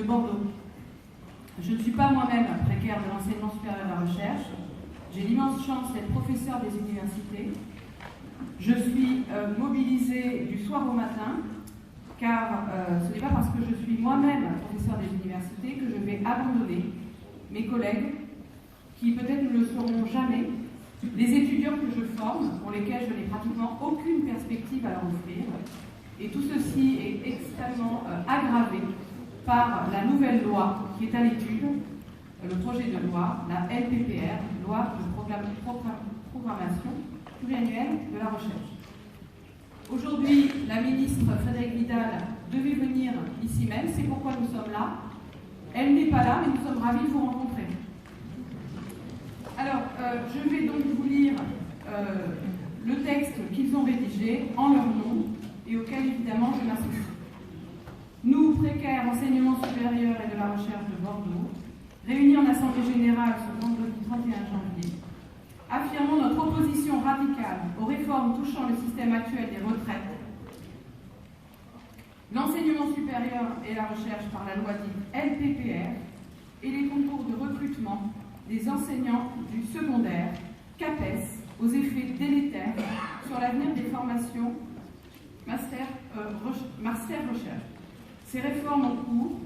Bordeaux. Je ne suis pas moi-même précaire de l'enseignement supérieur et de la recherche. J'ai l'immense chance d'être professeur des universités. Je suis mobilisée du soir au matin, car ce n'est pas parce que je suis moi-même professeur des universités que je vais abandonner mes collègues, qui peut-être ne le seront jamais, les étudiants que je forme, pour lesquels je n'ai pratiquement aucune perspective à leur offrir. Et tout ceci est extrêmement aggravé par la nouvelle loi qui est à l'étude, le projet de loi, la LPPR, loi de programmation pluriannuelle de la recherche. Aujourd'hui, la ministre Frédérique Vidal devait venir ici même, c'est pourquoi nous sommes là. Elle n'est pas là, mais nous sommes ravis de vous rencontrer. Alors, je vais donc vous lire le texte qu'ils ont rédigé en leur nom et auquel évidemment je m'associe. Nous, précaires enseignement supérieur et de la recherche de Bordeaux, réunis en Assemblée générale ce vendredi 31 janvier, affirmons notre opposition radicale aux réformes touchant le système actuel des retraites, l'enseignement supérieur et la recherche par la loi dite LPPR et les concours de recrutement des enseignants du secondaire, CAPES, aux effets délétères sur l'avenir des formations master recherche. Ces réformes en cours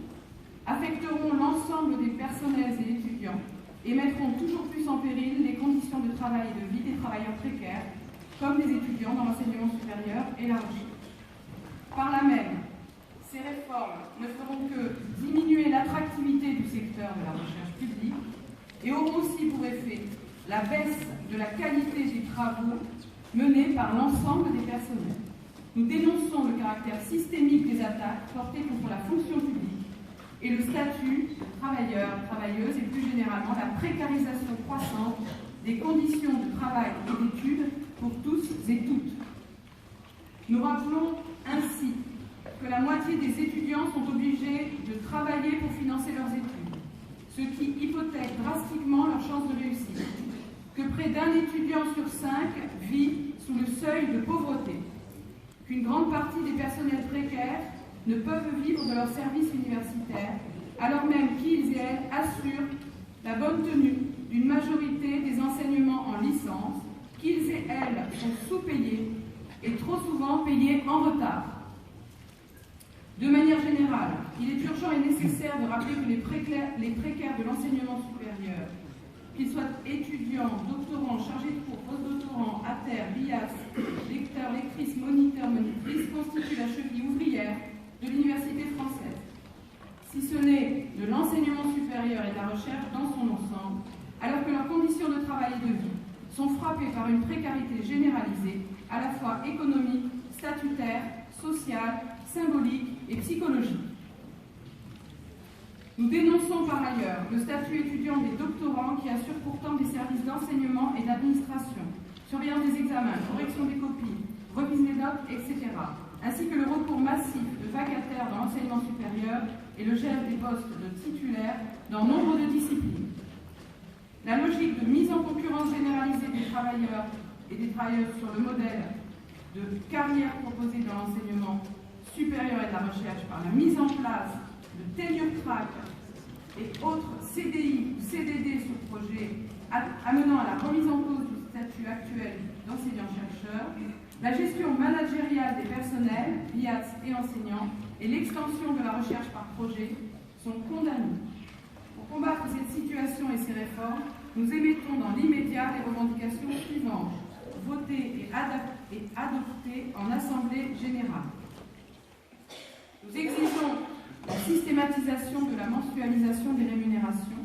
affecteront l'ensemble des personnels et étudiants et mettront toujours plus en péril les conditions de travail et de vie des travailleurs précaires, comme des étudiants dans l'enseignement supérieur et la recherche. Par là même, ces réformes ne feront que diminuer l'attractivité du secteur de la recherche publique et auront aussi pour effet la baisse de la qualité des travaux menés par l'ensemble des personnels. Nous dénonçons le caractère systémique des attaques portées contre la fonction publique et le statut de travailleurs, travailleuses et plus généralement la précarisation croissante des conditions de travail et d'études pour tous et toutes. Nous rappelons ainsi que la moitié des étudiants sont obligés de travailler pour financer leurs études, ce qui hypothèque drastiquement leurs chances de réussite, que près d'un étudiant sur 5 vit sous le seuil de pauvreté, qu'une grande partie des personnels précaires ne peuvent vivre de leur service universitaire, alors même qu'ils et elles assurent la bonne tenue d'une majorité des enseignements en licence, qu'ils et elles sont sous-payés et trop souvent payés en retard. De manière générale, il est urgent et nécessaire de rappeler que les précaires de l'enseignement supérieur, qu'ils soient étudiants, doctorants, chargés de cours, postdoctorants, ATER, BIAS, lecteurs, lectrices, moniteurs, monitrices, constituent la cheville ouvrière de l'université française, si ce n'est de l'enseignement supérieur et de la recherche dans son ensemble, alors que leurs conditions de travail et de vie sont frappées par une précarité généralisée, à la fois économique, statutaire, sociale, symbolique et psychologique. Nous dénonçons par ailleurs le statut étudiant des doctorants qui assurent pourtant des services d'enseignement et d'administration, surveillance des examens, correction des copies, remise des notes, etc., ainsi que le recours massif de vacataires dans l'enseignement supérieur et le gel des postes de titulaires dans nombre de disciplines. La logique de mise en concurrence généralisée des travailleurs et des travailleuses sur le modèle de carrière proposée dans l'enseignement supérieur et de la recherche par la mise en place de tenure track et autres CDI ou CDD sur projet amenant à la remise en cause du statut actuel d'enseignant-chercheur, la gestion managériale des personnels, BIAS et enseignants, et l'extension de la recherche par projet sont condamnés. Pour combattre cette situation et ces réformes, nous émettons dans l'immédiat les revendications suivantes, votées et adoptées en Assemblée générale. Nous exigeons la systématisation de la mensualisation des rémunérations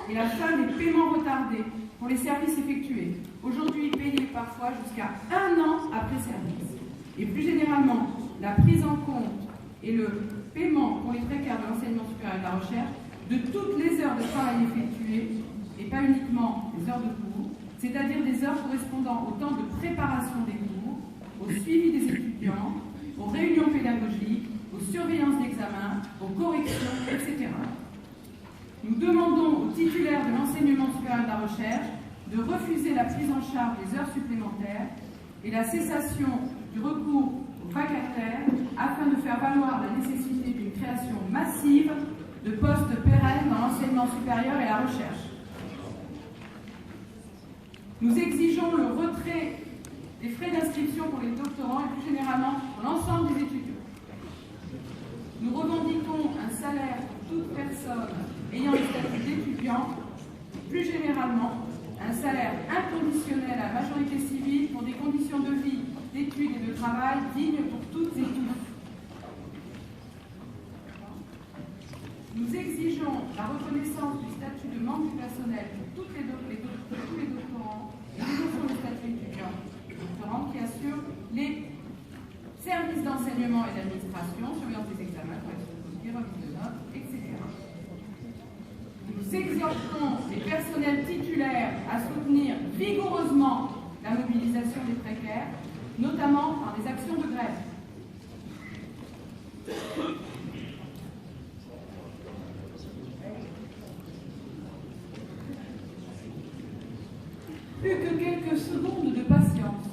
et la fin des paiements retardés pour les services effectués, aujourd'hui payés parfois jusqu'à 1 an après service. Et plus généralement, la prise en compte et le paiement pour les précaires de l'enseignement supérieur et de la recherche de toutes les heures de travail effectuées, et pas uniquement les heures de cours, c'est-à-dire des heures correspondant au temps de préparation des cours, au suivi des étudiants, aux réunions pédagogiques, aux surveillances d'examen, aux corrections, etc. Nous demandons aux titulaires de l'enseignement supérieur et de la recherche de refuser la prise en charge des heures supplémentaires et la cessation du recours aux vacataires afin de faire valoir la nécessité d'une création massive de postes pérennes dans l'enseignement supérieur et la recherche. Nous exigeons le retrait des frais d'inscription pour les doctorants et plus généralement pour l'ensemble des étudiants. Nous revendiquons un salaire pour toute personne ayant le statut d'étudiant, plus généralement un salaire inconditionnel à la majorité civile pour des conditions de vie, d'études et de travail dignes pour toutes et tous. Nous exigeons la reconnaissance du statut de membre du personnel pour tous les doctorants et les notions de statut étudiant doctorant qui assurent les services d'enseignement et d'administration, surveillance des examens, correction de dossiers, remise de notes, etc. Nous exhortons les personnels titulaires à soutenir vigoureusement la mobilisation des précaires, notamment par des actions de grève. Plus que quelques secondes de patience.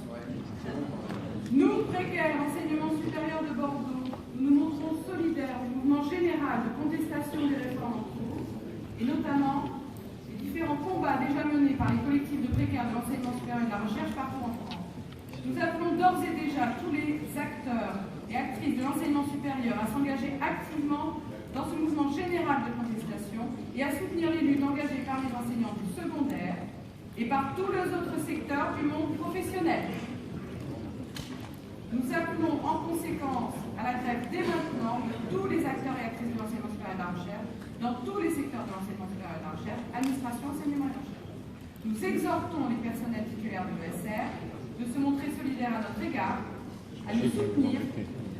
Nous, précaires, enseignement supérieur de Bordeaux, nous nous montrons solidaires au mouvement général de contestation des réformes en cours, et notamment les différents combats déjà menés par les collectifs de précaires de l'enseignement supérieur et de la recherche partout en France. Nous appelons d'ores et déjà tous les acteurs et actrices de l'enseignement supérieur à s'engager activement dans ce mouvement général de contestation et à soutenir les luttes engagées par les enseignants du secondaire et par tous les autres secteurs du monde professionnel. Nous appelons en conséquence à la grève dès maintenant de tous les acteurs et actrices de l'enseignement supérieur et de la recherche, dans tous les secteurs de l'enseignement supérieur et de la recherche, administration, enseignement et recherche. Nous exhortons les personnels titulaires de l'ESR de se montrer solidaires à notre égard, à nous soutenir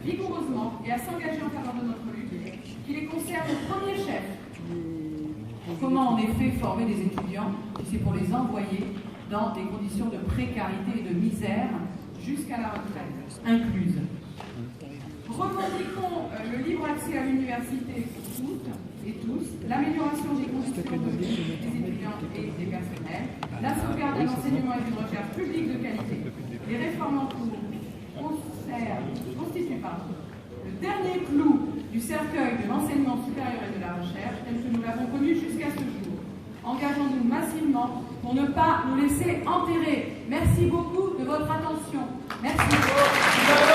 vigoureusement et à s'engager en faveur de notre lutte, qui les concerne au premier chef. Comment en effet former des étudiants si c'est pour les envoyer dans des conditions de précarité et de misère jusqu'à la retraite incluse. Revendiquons le libre accès à l'université pour toutes et tous, l'amélioration des conditions de vie des étudiants et des personnels, la sauvegarde de l'enseignement et d'une recherche publique de qualité. Les réformes en cours constituent le dernier clou du cercueil de l'enseignement supérieur et de la recherche tel que nous l'avons connu jusqu'à ce jour. Engageons-nous massivement pour ne pas nous laisser enterrer. Merci beaucoup de votre attention. Merci.